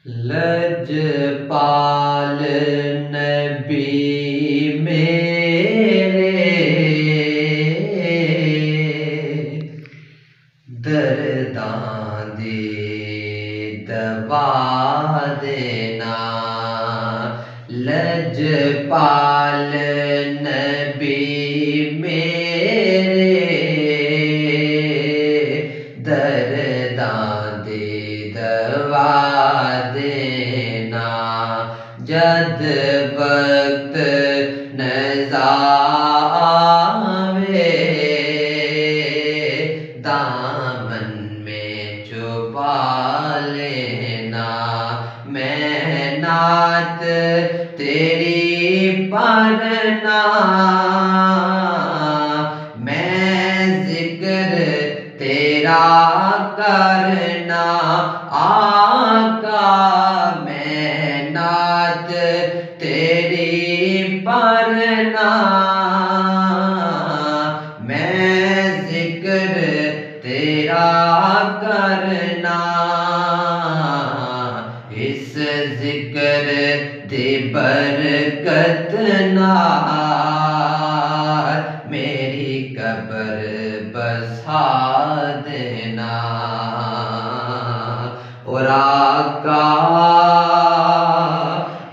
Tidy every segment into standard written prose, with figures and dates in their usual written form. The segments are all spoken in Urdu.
لجپال نبی میرے درداں دی دوا دینا، لجپال نبی میرے درداں دی دوا دینا، جد وقت نزا آوے دامن میں چھپا لینا، میں نعت تیری پڑھنا، میں ذکر تیرا کرنا آقا، میں نعت تیری پڑھنا، میں ذکر تیرا کرنا، اس ذکر دی برکت نال میری قبر بسا دینا، اور آقا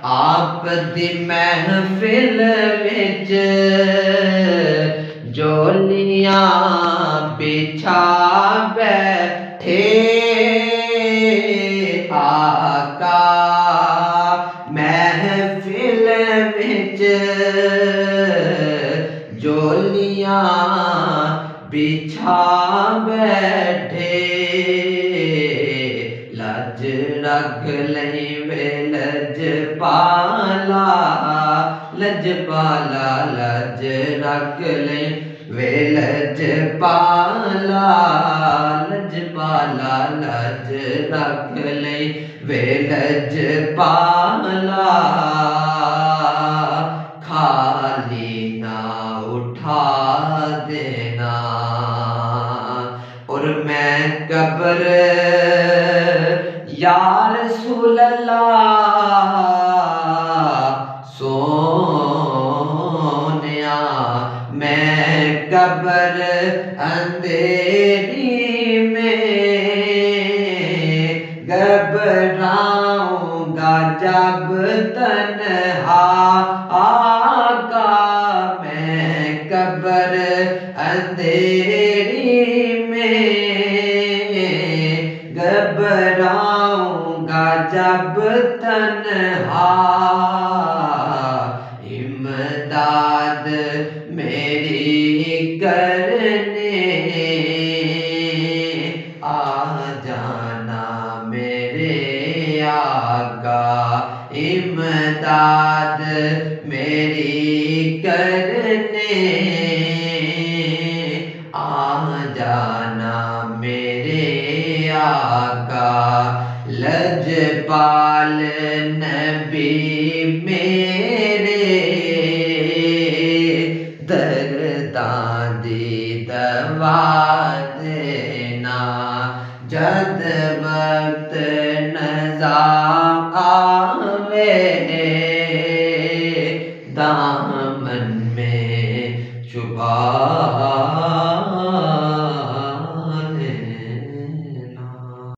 آپ دی محفل وچ جولیاں بچھا بیٹھے آقا، محفل وچ جولیاں بچھا بیٹھے، لج رکھ لئی وے لجپالا، لجپالا لج رکھ لئی وے لجپالا، لجپالا لج رکھ لئی وے لجپالا، خالی نہ اٹھا دینا، اور میں قبر یا رسول اللہ سونیا، میں قبر اندھیری میں گھبراؤں گا جب تنہا آقا، میں قبر اندھیری میں گھبراؤں گا جب تنہا، امداد میری کرنے آ جانا میرے آقا، امداد میری کرنے آ جانا میرے آقا، لجپال نبی میرے درداں دی دوا دینا، جد وقت نزا آوے